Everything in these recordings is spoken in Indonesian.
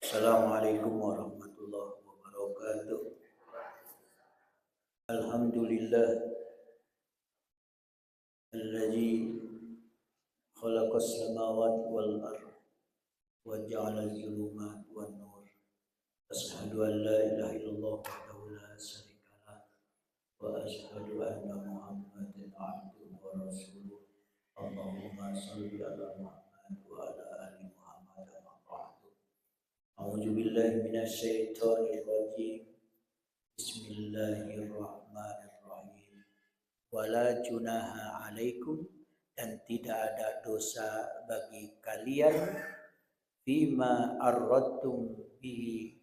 Assalamualaikum warahmatullahi wabarakatuh. Alhamdulillah alladzi khalaqas samawati wal ardh wa ja'ala al-zulumati wan nur. Asyhadu an la ilaha illallah wahdahu la syarika lah wa asyhadu anna Muhammadan abduhu wa rasuluh. Allahumma shalli ala Muhammad wa ala ali Muhammad wa ba'du. A'udzu billahi minasy syaithanir rajim. Bismillahirrahmanirrahim. Wala junaha alaikum, dan tidak ada dosa bagi kalian bima arradtum bihi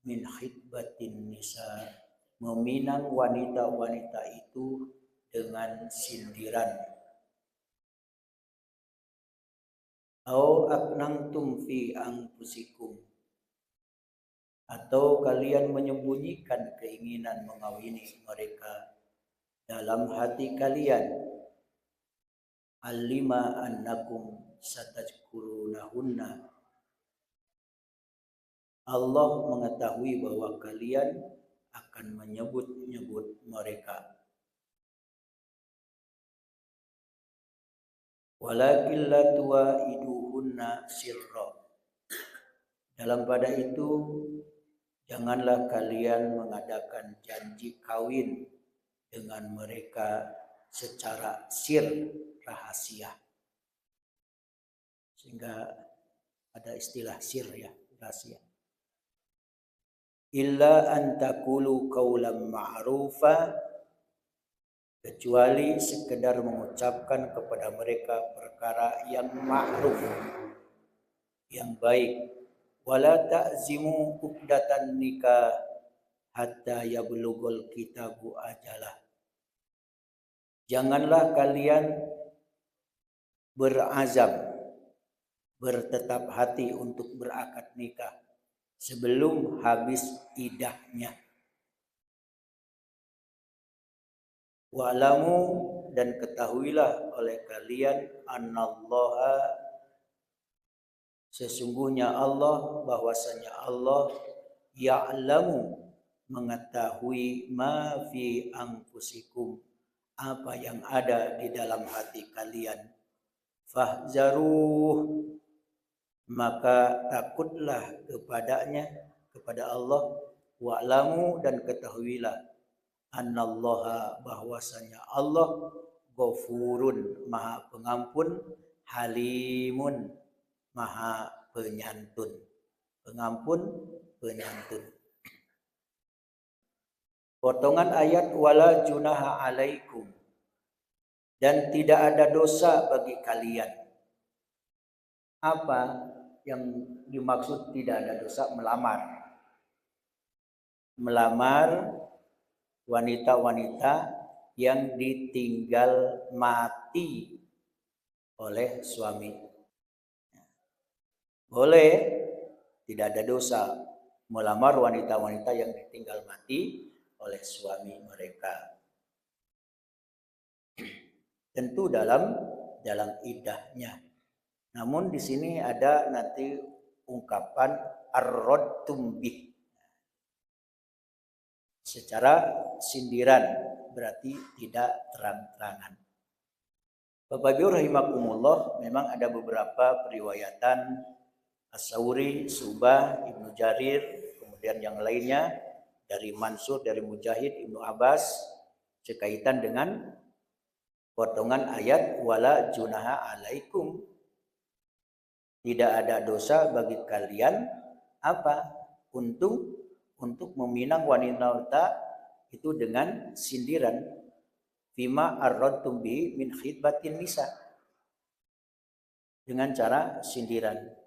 min khitbatin nisa, meminang wanita-wanita itu dengan sindiran. Au aknantum fi anfusikum, atau kalian menyembunyikan keinginan mengawini mereka dalam hati kalian. Alima annakum satajkurunahunna, Allah mengetahui bahwa kalian akan menyebut-nyebut mereka. Walakin la tuwaiduhunna sirra, dalam pada itu janganlah kalian mengadakan janji kawin dengan mereka secara sir, rahasia. Sehingga ada istilah sir ya, rahasia. Illa an taqulu qawlan ma'rufa, kecuali sekedar mengucapkan kepada mereka perkara yang ma'ruf, yang baik. Wala ta'zimu uqdatan nikah hatta yablughul kitabu ajalah. Janganlah kalian berazam, bertetap hati untuk berakad nikah sebelum habis idahnya. Wa'lamu, dan ketahuilah oleh kalian, annallaha, sesungguhnya Allah, bahwasanya Allah ya'lamu, mengetahui ma fi anfusikum, apa yang ada di dalam hati kalian. Fahzaruh, maka takutlah kepadanya, kepada Allah. Wa'lamu, dan ketahuilah, annallaha, bahwasanya Allah ghafurun, maha pengampun, halimun, maha penyantun. Pengampun, penyantun. Potongan ayat wala junaha alaikum, dan tidak ada dosa bagi kalian. Apa yang dimaksud tidak ada dosa? Melamar wanita-wanita yang ditinggal mati oleh suami. Boleh, tidak ada dosa melamar wanita-wanita yang ditinggal mati oleh suami mereka. Tentu dalam iddahnya. Namun di sini ada nanti ungkapan arradtum bih, secara sindiran, berarti tidak terang-terangan. Bapak Ibu rahimakumullah, memang ada beberapa periwayatan As-Sawri, Subah, Ibnu Jarir, kemudian yang lainnya dari Mansur, dari Mujahid, Ibnu Abbas, sekaitan dengan potongan ayat wala junaha alaikum, tidak ada dosa bagi kalian apa? Untuk meminang wanita itu dengan sindiran. Fima arradtum bi min khitbatin nisa, dengan cara sindiran.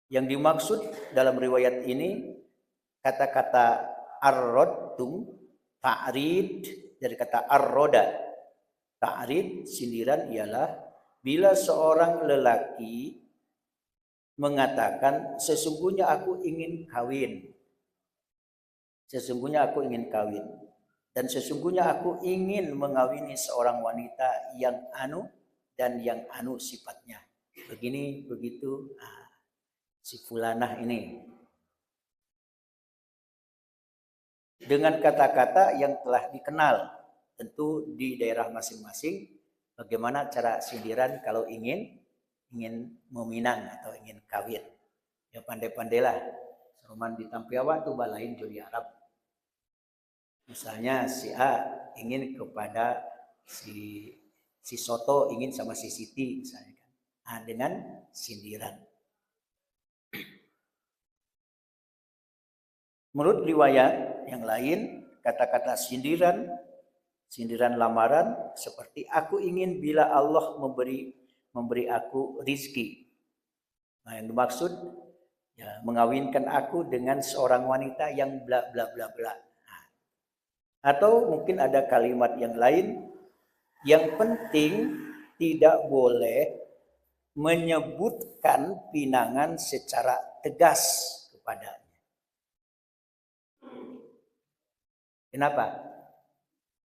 Yang dimaksud dalam riwayat ini kata-kata arradtum, ta'rid dari kata arroda. Ta'rid, sindiran, ialah bila seorang lelaki mengatakan sesungguhnya aku ingin kawin. Sesungguhnya aku ingin kawin. Dan sesungguhnya aku ingin mengawini seorang wanita yang anu dan yang anu sifatnya. Begini, begitu. Nah, si fulanah ini dengan kata-kata yang telah dikenal. Tentu di daerah masing-masing bagaimana cara sindiran kalau ingin meminang atau ingin kawin. Ya pandai-pandailah. Seruman di Tampiawa tuh balain judi Arab. Misalnya si A ingin kepada si Soto ingin sama si Siti misalnya kan. Nah, dengan sindiran. Menurut riwayat yang lain, kata-kata sindiran lamaran seperti aku ingin bila Allah memberi aku rizki. Nah, yang dimaksud ya mengawinkan aku dengan seorang wanita yang bla bla bla bla. Nah, atau mungkin ada kalimat yang lain, yang penting tidak boleh menyebutkan pinangan secara tegas kepadanya.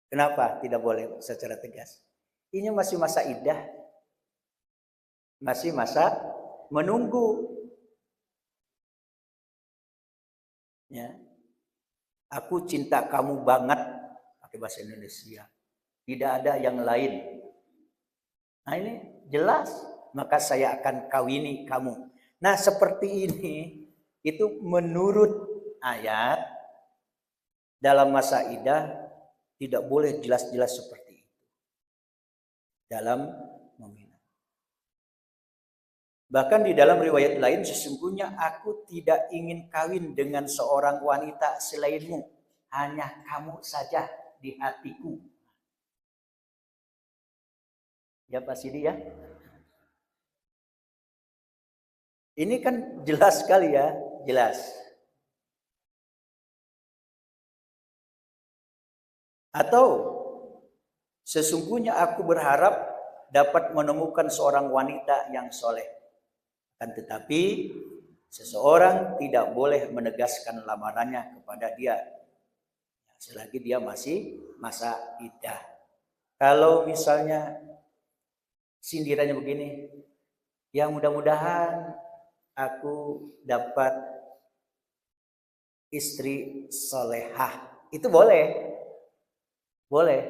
Kenapa tidak boleh secara tegas? Ini masih masa iddah. Masih masa menunggu. Ya. Aku cinta kamu banget pakai bahasa Indonesia. Tidak ada yang lain. Nah, ini jelas, maka saya akan kawini kamu. Nah, seperti ini itu menurut ayat dalam masa iddah tidak boleh jelas-jelas seperti itu dalam meminang. Bahkan di dalam riwayat lain, sesungguhnya aku tidak ingin kawin dengan seorang wanita selainmu, hanya kamu saja di hatiku. Ya Pak Sidi ya. Ini kan jelas sekali ya, jelas. Atau sesungguhnya aku berharap dapat menemukan seorang wanita yang soleh. Kan tetapi seseorang tidak boleh menegaskan lamarannya kepada dia selagi dia masih masa iddah. Kalau misalnya sindirannya begini, ya mudah-mudahan aku dapat istri solehah, itu boleh. Boleh.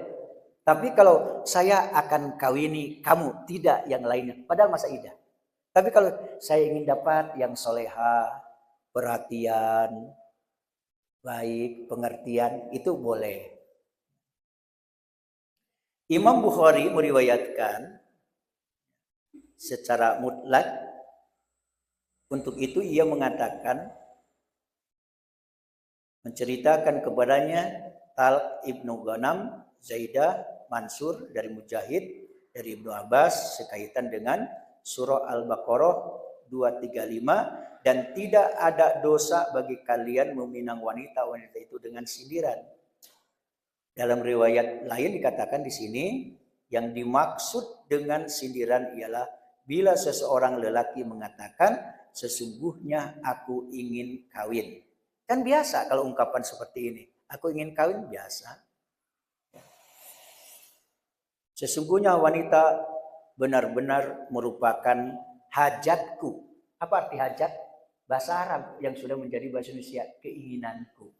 Tapi kalau saya akan kawini kamu, tidak yang lainnya. Padahal masa iddah. Tapi kalau saya ingin dapat yang soleha, perhatian, baik, pengertian, itu boleh. Imam Bukhari meriwayatkan secara mutlak, untuk itu ia mengatakan, menceritakan kepadanya Talq ibnu Ghanam, Zaidah, Mansur dari Mujahid, dari Ibnu Abbas sekaitan dengan surah Al-Baqarah 235, dan tidak ada dosa bagi kalian meminang wanita-wanita itu dengan sindiran. Dalam riwayat lain dikatakan di sini, yang dimaksud dengan sindiran ialah bila seseorang lelaki mengatakan, sesungguhnya aku ingin kawin. Kan biasa kalau ungkapan seperti ini. Aku ingin kawin, biasa. Sesungguhnya wanita benar-benar merupakan hajatku. Apa arti hajat? Bahasa Arab yang sudah menjadi bahasa Indonesia, keinginanku.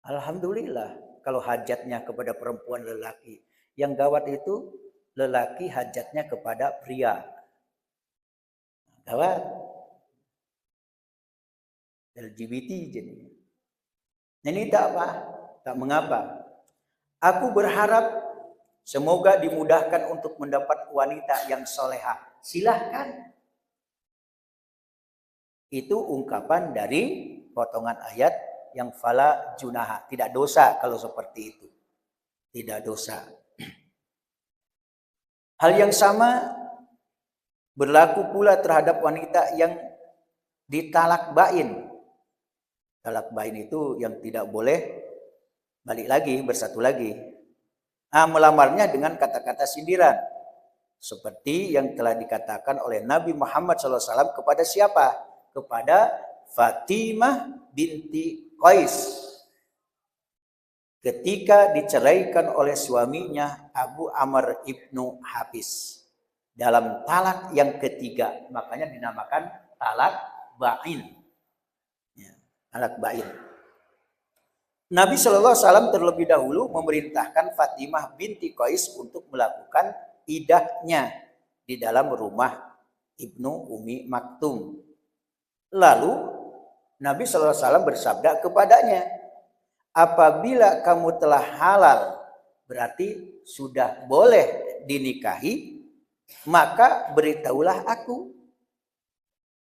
Alhamdulillah kalau hajatnya kepada perempuan lelaki. Yang gawat itu lelaki hajatnya kepada pria. Gawat. LGBT jadinya. Ini tak apa, tak mengapa. Aku berharap semoga dimudahkan untuk mendapat wanita yang soleha. Silahkan. Itu ungkapan dari potongan ayat yang fala junaha. Tidak dosa kalau seperti itu. Tidak dosa. Hal yang sama berlaku pula terhadap wanita yang ditalak bain. Talak bain itu yang tidak boleh balik lagi, bersatu lagi. Nah, melamarnya dengan kata-kata sindiran. Seperti yang telah dikatakan oleh Nabi Muhammad SAW kepada siapa? Kepada Fatimah binti Qais. Ketika diceraikan oleh suaminya Abu Amr ibnu Habis. Dalam talak yang ketiga. Makanya dinamakan talak ba'in. Ya, talak ba'in. Nabi SAW terlebih dahulu memerintahkan Fatimah binti Qais untuk melakukan idahnya di dalam rumah Ibnu Umi Maktum. Lalu Nabi SAW bersabda kepadanya, apabila kamu telah halal, berarti sudah boleh dinikahi, maka beritahulah aku.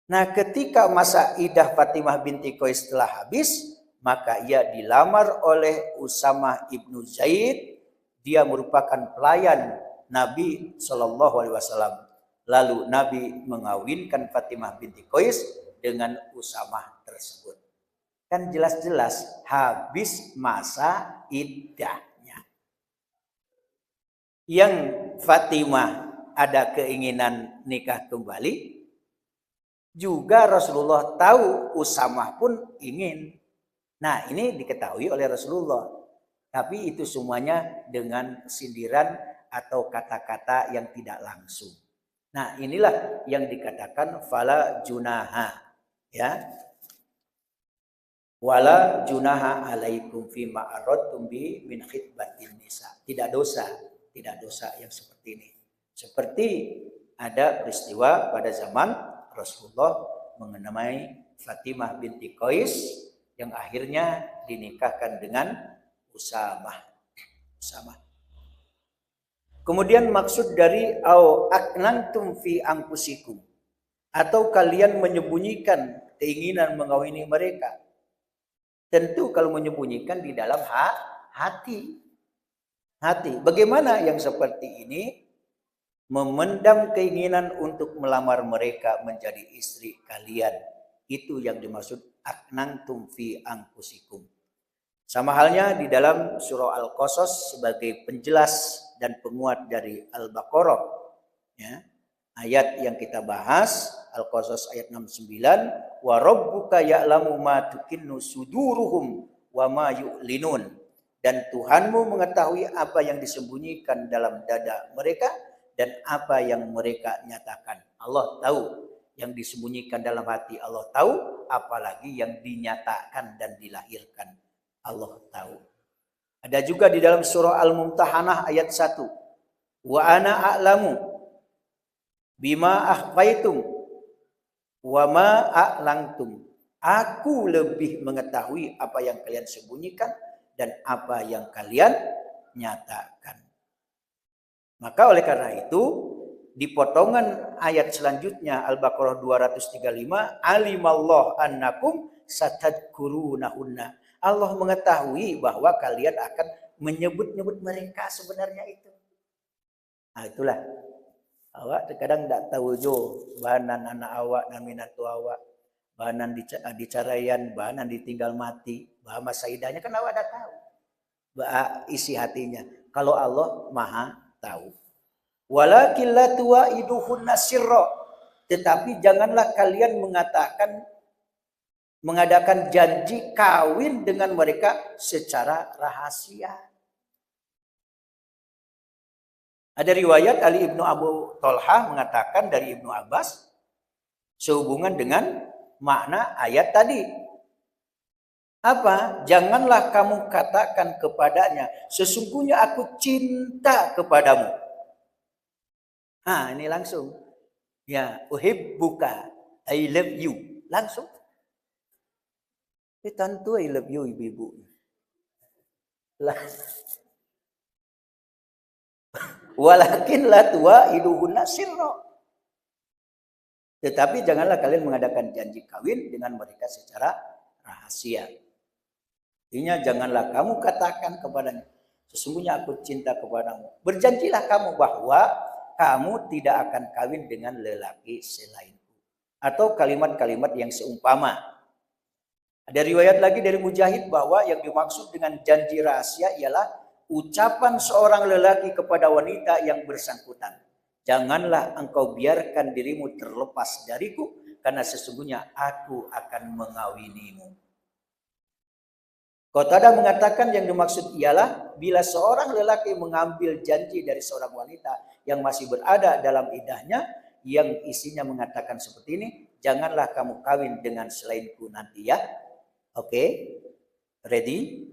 Nah, ketika masa idah Fatimah binti Qais telah habis, maka ia dilamar oleh Usamah ibnu Zaid. Dia merupakan pelayan Nabi SAW. Lalu Nabi mengawinkan Fatimah binti Qais dengan Usamah tersebut. Kan jelas-jelas habis masa iddahnya. Yang Fatimah ada keinginan nikah kembali, juga Rasulullah tahu, Usamah pun ingin. Nah, ini diketahui oleh Rasulullah. Tapi itu semuanya dengan sindiran atau kata-kata yang tidak langsung. Nah, inilah yang dikatakan fala junaha, ya. Wala junaha alaikum fima aradtum bi min khitbatin nisa. Tidak dosa yang seperti ini. Seperti ada peristiwa pada zaman Rasulullah mengenai Fatimah binti Qais yang akhirnya dinikahkan dengan Usamah. Kemudian maksud dari au aknantum fi anfusikum, atau kalian menyembunyikan keinginan mengawini mereka. Tentu kalau menyembunyikan di dalam hati. Bagaimana yang seperti ini? Memendam keinginan untuk melamar mereka menjadi istri kalian. Itu yang dimaksud aknantum fi anfusikum. Sama halnya di dalam surah Al-Qasas sebagai penjelas dan penguat dari Al-Baqarah. Ya. Ayat yang kita bahas, Al-Qasas ayat 69, wa rabbuka ya'lamu ma tukinnu suduruhum wa ma yu'linun. Dan Tuhanmu mengetahui apa yang disembunyikan dalam dada mereka dan apa yang mereka nyatakan. Allah tahu yang disembunyikan dalam hati, Allah tahu, apalagi yang dinyatakan dan dilahirkan, Allah tahu. Ada juga di dalam surah Al-Mumtahanah ayat 1. Wa ana a'lamu bima akhfaitum wa ma a'lantum. Aku lebih mengetahui apa yang kalian sembunyikan dan apa yang kalian nyatakan. Maka oleh karena itu, di potongan ayat selanjutnya Al-Baqarah 235, alimallah annakum satadkurunahunna. Allah mengetahui bahwa kalian akan menyebut-nyebut mereka sebenarnya itu. Nah, itulah. Awak terkadang tak tahu jo bahanan anak awak dan minatu awak, bahanan dicaraian, bahanan ditinggal mati, bahan masa idahnya kan awak dah tahu. Isi hatinya. Kalau Allah Maha tahu. Walakin la tuwaiduhunna sirra. Tetapi janganlah kalian mengadakan janji kawin dengan mereka secara rahasia. Ada riwayat Ali ibnu Abu Tolhah mengatakan dari Ibnu Abbas sehubungan dengan makna ayat tadi. Apa? Janganlah kamu katakan kepadanya, sesungguhnya aku cinta kepadamu. Nah, ini langsung. Ya, uhibbuka, I love you. Langsung. Tentu I love you, ibu-ibu. Walakin la tuwaiduhunna sirra. Tetapi janganlah kalian mengadakan janji kawin dengan mereka secara rahasia. Artinya janganlah kamu katakan kepadanya, sesungguhnya aku cinta kepadamu. Berjanjilah kamu bahwa kamu tidak akan kawin dengan lelaki selainku. Atau kalimat-kalimat yang seumpama. Ada riwayat lagi dari Mujahid bahwa yang dimaksud dengan janji rahasia ialah ucapan seorang lelaki kepada wanita yang bersangkutan. Janganlah engkau biarkan dirimu terlepas dariku, karena sesungguhnya aku akan mengawinimu. Qatadah mengatakan yang dimaksud ialah bila seorang lelaki mengambil janji dari seorang wanita yang masih berada dalam idahnya, yang isinya mengatakan seperti ini, janganlah kamu kawin dengan selainku nanti ya. Oke, ready?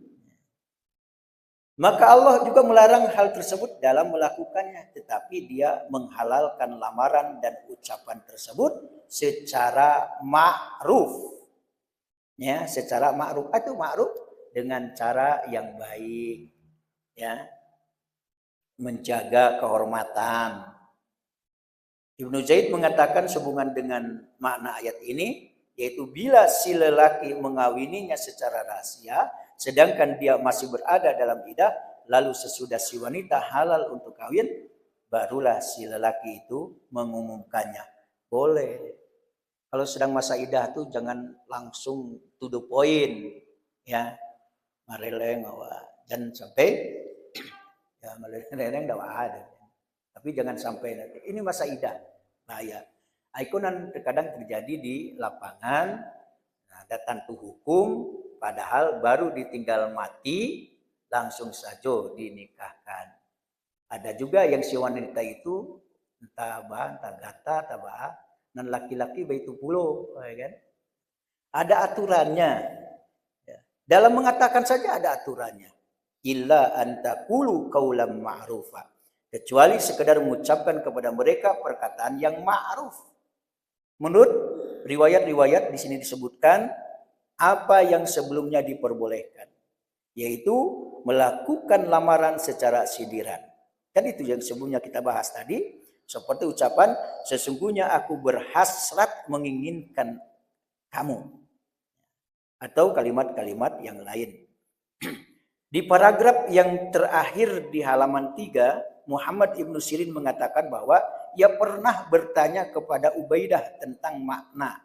Maka Allah juga melarang hal tersebut dalam melakukannya, tetapi dia menghalalkan lamaran dan ucapan tersebut secara ma'ruf. Ya, secara ma'ruf. Itu ma'ruf dengan cara yang baik, ya. Menjaga kehormatan. Ibnu Zaid mengatakan sehubungan dengan makna ayat ini, yaitu bila si lelaki mengawininya secara rahasia, sedangkan dia masih berada dalam iddah, lalu sesudah si wanita halal untuk kawin, barulah si lelaki itu mengumumkannya. Boleh. Kalau sedang masa iddah tuh jangan langsung to the point, ya. Mareleng, dan sampai ya mareleng enggak ada. Tapi jangan sampai nanti ini masa iddah, bahaya. Ikonan terkadang terjadi di lapangan, ada tantu hukum, padahal baru ditinggal mati, langsung saja dinikahkan. Ada juga yang si wanita itu entah gata, entah bah, dan laki-laki begitu pulo, ya kan? Ada aturannya. Ya. Dalam mengatakan saja ada aturannya. Illa antakulu qaulan ma'rufa. Kecuali sekedar mengucapkan kepada mereka perkataan yang ma'ruf. Menurut riwayat-riwayat di sini disebutkan apa yang sebelumnya diperbolehkan, yaitu melakukan lamaran secara sindiran. Kan itu yang sebelumnya kita bahas tadi, seperti ucapan sesungguhnya aku berhasrat menginginkan kamu, atau kalimat-kalimat yang lain. Di paragraf yang terakhir di halaman 3, Muhammad Ibnu Sirin mengatakan bahwa ia pernah bertanya kepada Ubaidah tentang makna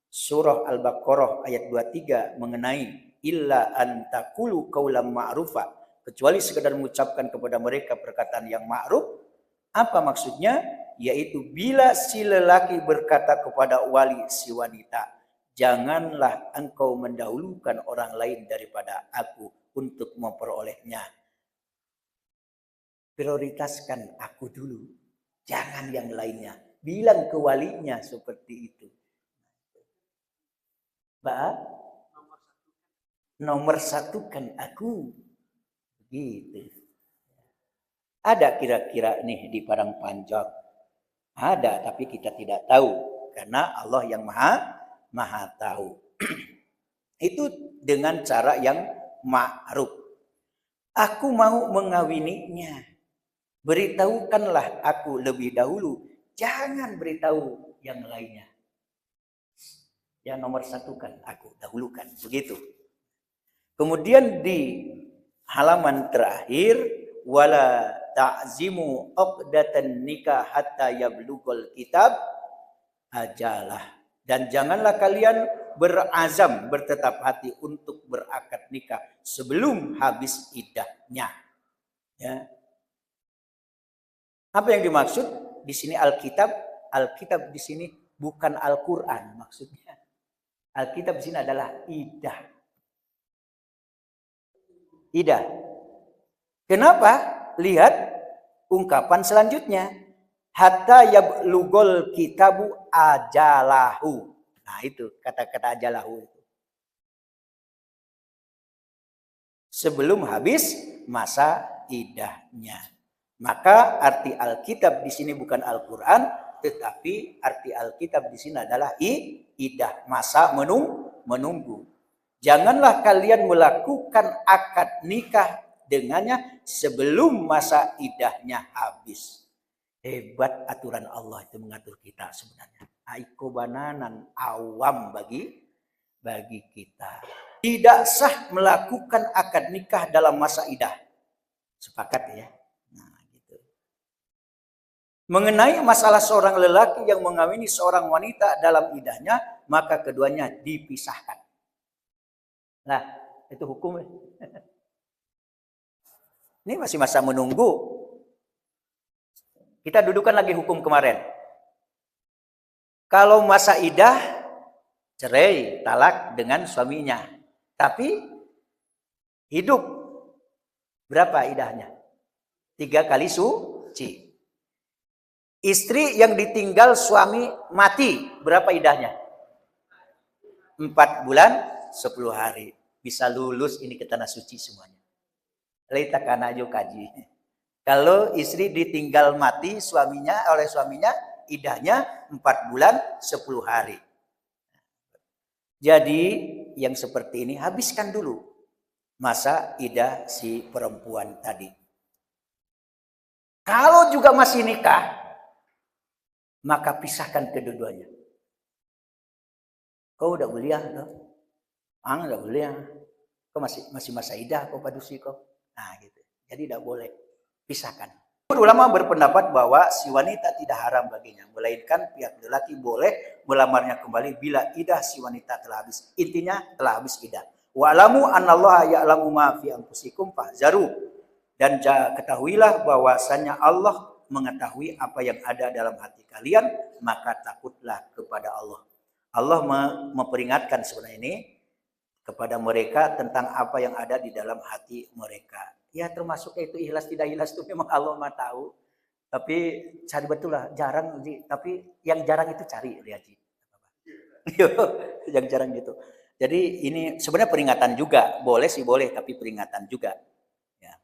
surah Al-Baqarah ayat 23 mengenai illa antakulu qaulan ma'rufa, kecuali sekadar mengucapkan kepada mereka perkataan yang ma'ruf. Apa maksudnya? Yaitu bila si lelaki berkata kepada wali si wanita, janganlah engkau mendahulukan orang lain daripada aku untuk memperolehnya. Prioritaskan aku dulu, jangan yang lainnya. Bilang ke walinya seperti itu. Nomor satukan aku. Begitu. Ada kira-kira nih di Padang Panjang. Ada, tapi kita tidak tahu. Karena Allah yang maha tahu. Itu dengan cara yang ma'ruf. Aku mau mengawininya. Beritahukanlah aku lebih dahulu. Jangan beritahu yang lainnya. Yang nomor satukan aku, dahulukan. Begitu. Kemudian di halaman terakhir, wala ta'zimu uqdatan nikah hatta yablughal kitab ajalah. Dan janganlah kalian berazam, bertetap hati untuk berakad nikah sebelum habis iddahnya. Ya. Apa yang dimaksud di sini Alkitab? Alkitab di sini bukan Al-Qur'an maksudnya. Alkitab di sini adalah iddah. Iddah. Kenapa? Lihat ungkapan selanjutnya. Hatta yablugol kitabu ajalahu. Nah itu kata-kata ajalahu itu. Sebelum habis masa iddahnya. Maka arti Alkitab di sini bukan Al-Qur'an, tetapi arti Alkitab di sini adalah iddah, masa menunggu. Janganlah kalian melakukan akad nikah dengannya sebelum masa iddahnya habis. Hebat aturan Allah itu mengatur kita sebenarnya. Aiko bananan awam bagi kita. Tidak sah melakukan akad nikah dalam masa iddah. Sepakat ya? Mengenai masalah seorang lelaki yang mengawini seorang wanita dalam iddahnya, maka keduanya dipisahkan. Nah, itu hukum. Ini masih masa menunggu. Kita dudukan lagi hukum kemarin. Kalau masa iddah, cerai, talak dengan suaminya. Tapi hidup, berapa iddahnya? 3 kali suci. Istri yang ditinggal suami mati, berapa iddahnya? 4 bulan 10 hari. Bisa lulus ini ke tanah suci semuanya. Leita kana aja kaji. Kalau istri ditinggal mati oleh suaminya, idahnya 4 bulan 10 hari. Jadi yang seperti ini habiskan dulu masa idah si perempuan tadi. Kalau juga masih nikah, maka pisahkan kedua-duanya. Kau udah kuliah, udah kuliah. Kau masih masa idah, kau padusi kau. Nah gitu. Jadi tidak boleh pisahkan. Ulama berpendapat bahwa si wanita tidak haram baginya, melainkan pihak lelaki boleh melamarnya kembali bila idah si wanita telah habis. Intinya telah habis idah. Wa'lamu annallaha ya'lamu ma fi anfusikum fahzaru. Dan ketahuilah bahwasanya Allah mengetahui apa yang ada dalam hati kalian, maka takutlah kepada Allah. Allah memperingatkan sebenarnya ini kepada mereka tentang apa yang ada di dalam hati mereka. Ya termasuk itu ikhlas tidak ikhlas itu memang Allah mah tahu. Tapi cari betul lah, jarang tapi yang jarang itu cari lihat. Yang jarang gitu. Jadi ini sebenarnya peringatan juga, boleh sih boleh tapi peringatan juga. Ya.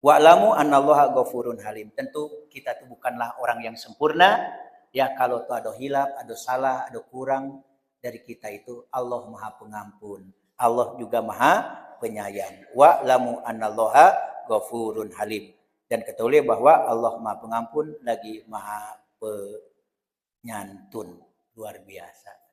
Wa'lamu annallaha ghafurun halim. Tentu kita itu bukanlah orang yang sempurna. Ya kalau tuh ada hilaf, ada salah, ada kurang dari kita itu Allah Maha Pengampun. Allah juga Maha Penyayang. Wa'lamu annallaha ghafurun halim. Dan ketahui bahwa Allah Maha Pengampun lagi Maha Penyantun. Luar biasa.